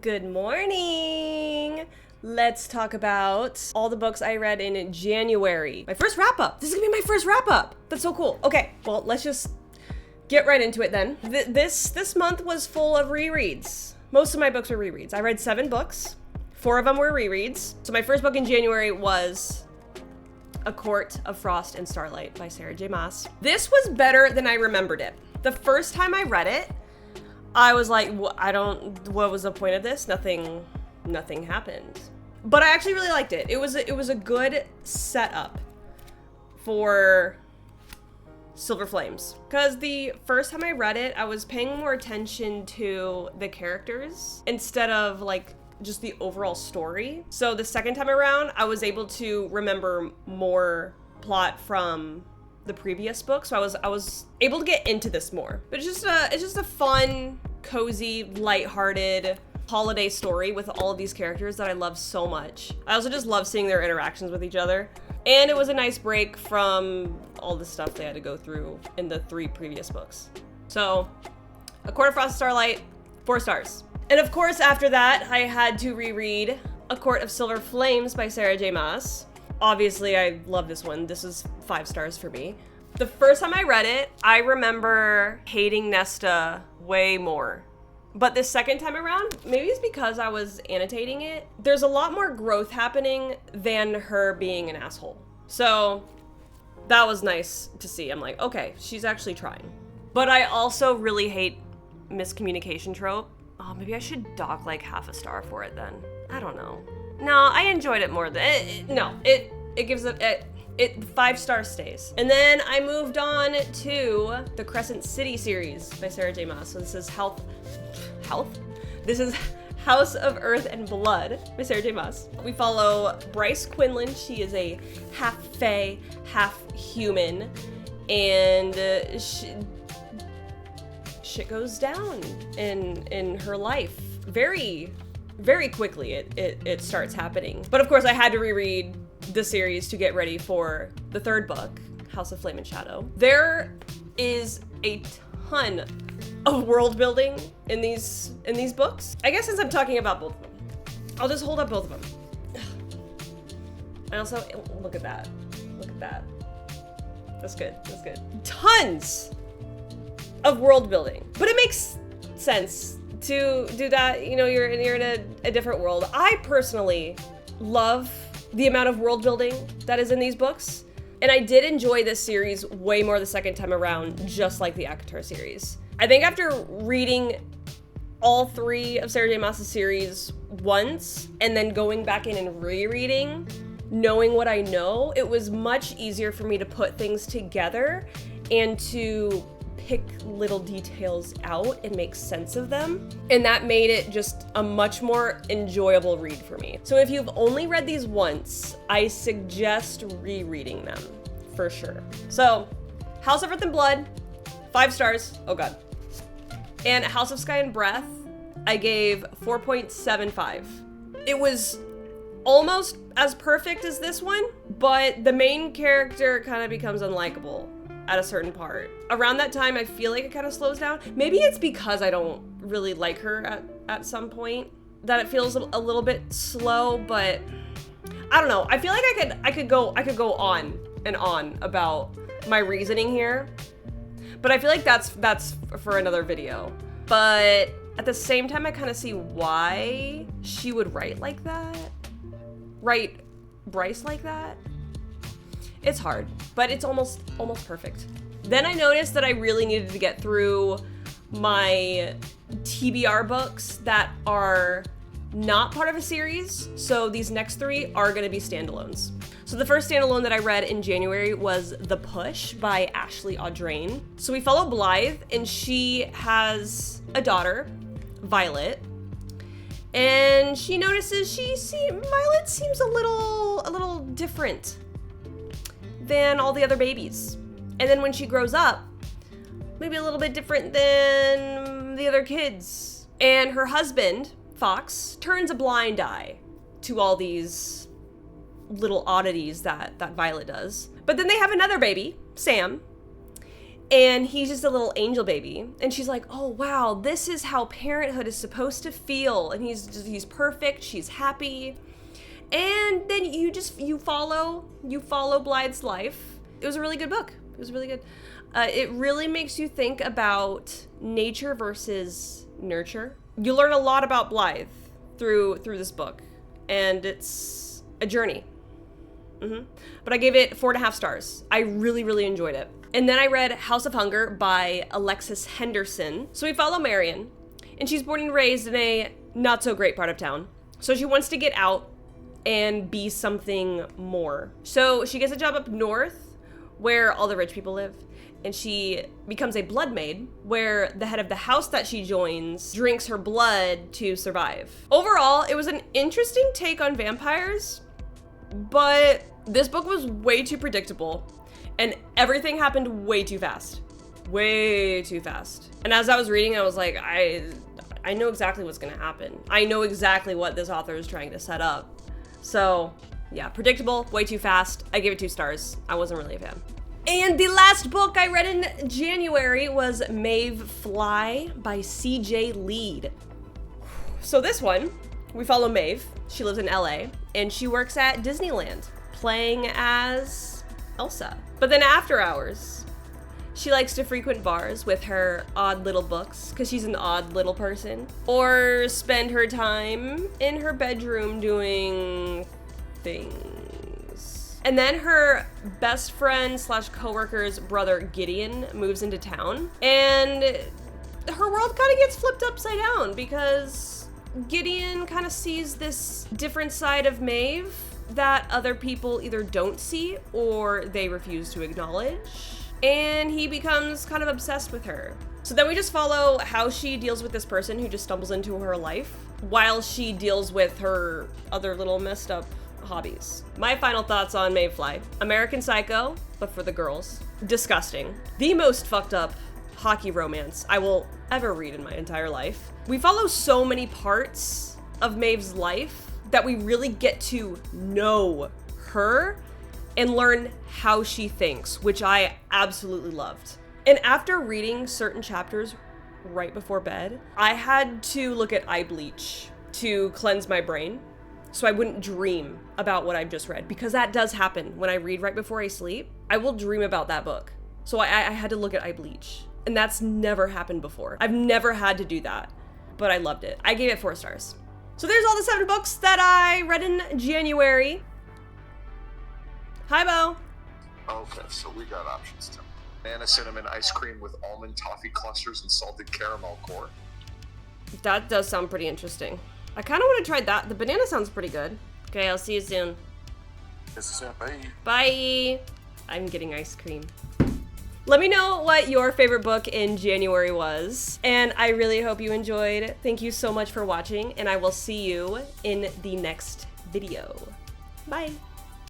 Good morning! Let's talk about all the books I read in January. My first wrap-up! This is gonna be my first wrap-up! That's so cool. Okay, well, let's just get right into it then. This month was full of rereads. Most of my books were rereads. I read 7 books. 4 of them were rereads. So my first book in January was A Court of Frost and Starlight by Sarah J. Maas. This was better than I remembered it. The first time I read it, I was like, what was the point of this? Nothing happened. But I actually really liked it. It was a good setup for Silver Flames. Because the first time I read it, I was paying more attention to the characters instead of like just the overall story. So the second time around, I was able to remember more from the previous book, so I was able to get into this more. But it's just a fun, cozy, lighthearted holiday story with all of these characters that I love so much. I also just love seeing their interactions with each other. And it was a nice break from all the stuff they had to go through in the 3 previous books. So, A Court of Frost and Starlight, 4 stars. And of course, after that, I had to reread A Court of Silver Flames by Sarah J. Maas. Obviously, I love this one. This is 5 stars for me. The first time I read it, I remember hating Nesta way more. But the second time around, maybe it's because I was annotating it, there's a lot more growth happening than her being an asshole. So that was nice to see. I'm like, okay, she's actually trying. But I also really hate miscommunication trope. Oh, maybe I should dock like half a star for it then. I don't know. No, I enjoyed it more than it gives it 5 star stays. And then I moved on to the Crescent City series by Sarah J. Maas. So this is This is House of Earth and Blood by Sarah J. Maas. We follow Bryce Quinlan. She is a half fae, half human, and shit goes down in her life very quickly. It starts happening. But of course I had to reread the series to get ready for the 3rd book, House of Flame and Shadow. There is a ton of world building in these books. I guess since I'm talking about both of them, I'll just hold up both of them. And also, look at that. Look at that. That's good. That's good. Tons of world building. But it makes sense to do that. You know, you're in a different world. I personally love the amount of world building that is in these books. And I did enjoy this series way more the second time around, just like the ACOTAR series. I think after reading all 3 of Sarah J. Maas' series once, and then going back in and rereading, knowing what I know, it was much easier for me to put things together and to pick little details out and make sense of them. And that made it just a much more enjoyable read for me. So if you've only read these once, I suggest rereading them for sure. So House of Earth and Blood, 5 stars. Oh God. And House of Sky and Breath, I gave 4.75. It was almost as perfect as this one, but the main character kind of becomes unlikable at a certain part. Around that time, I feel like it kind of slows down. Maybe it's because I don't really like her at some point that it feels a little bit slow, but I don't know. I feel like I could go on and on about my reasoning here, but I feel like that's for another video. But at the same time, I kind of see why she would write like that. Write Bryce like that. It's hard, but it's almost perfect. Then I noticed that I really needed to get through my TBR books that are not part of a series. So these next 3 are gonna be standalones. So the first standalone that I read in January was The Push by Ashley Audrain. So we follow Blythe, and she has a daughter, Violet, and she notices Violet seems a little different than all the other babies. And then when she grows up, maybe a little bit different than the other kids. And her husband, Fox, turns a blind eye to all these little oddities that Violet does. But then they have another baby, Sam, And he's just a little angel baby. And she's like, oh wow, this is how parenthood is supposed to feel. And he's perfect, she's happy. And then you follow Blythe's life. It was a really good book. It was really good. It really makes you think about nature versus nurture. You learn a lot about Blythe through this book, and it's a journey. But I gave it 4.5 stars. I really, really enjoyed it. And then I read House of Hunger by Alexis Henderson. So we follow Marion, and she's born and raised in a not so great part of town. So she wants to get out and be something more. So she gets a job up north where all the rich people live, and she becomes a blood maid where the head of the house that she joins drinks her blood to survive. Overall, it was an interesting take on vampires, but this book was way too predictable, and everything happened way too fast. Way too fast. And as I was reading, I was like, I know exactly what's gonna happen. I know exactly what this author is trying to set up. So yeah, predictable, way too fast. I gave it 2 stars. I wasn't really a fan. And the last book I read in January was Mayfly by CJ Lead. So this one, we follow Maeve. She lives in LA, and she works at Disneyland, playing as Elsa. But then after hours, she likes to frequent bars with her odd little books, because she's an odd little person, or spend her time in her bedroom doing things. And then her best friend slash coworker's brother Gideon moves into town, and her world kind of gets flipped upside down because Gideon kind of sees this different side of Maeve that other people either don't see or they refuse to acknowledge. And he becomes kind of obsessed with her. So then we just follow how she deals with this person who just stumbles into her life while she deals with her other little messed up hobbies. My final thoughts on Mayfly. American Psycho, but for the girls. Disgusting. The most fucked up hockey romance I will ever read in my entire life. We follow so many parts of Maeve's life that we really get to know her and learn how she thinks, which I absolutely loved. And after reading certain chapters right before bed, I had to look at eye bleach to cleanse my brain so I wouldn't dream about what I've just read, because that does happen when I read right before I sleep. I will dream about that book. So I had to look at eye bleach, and that's never happened before. I've never had to do that, but I loved it. I gave it 4 stars. So there's all the 7 books that I read in January. Hi, Bo. Okay, so we got options, Tim. Banana cinnamon ice cream with almond toffee clusters and salted caramel core. That does sound pretty interesting. I kind of want to try that. The banana sounds pretty good. Okay, I'll see you soon. Bye. Bye. I'm getting ice cream. Let me know what your favorite book in January was, and I really hope you enjoyed. Thank you so much for watching, and I will see you in the next video. Bye.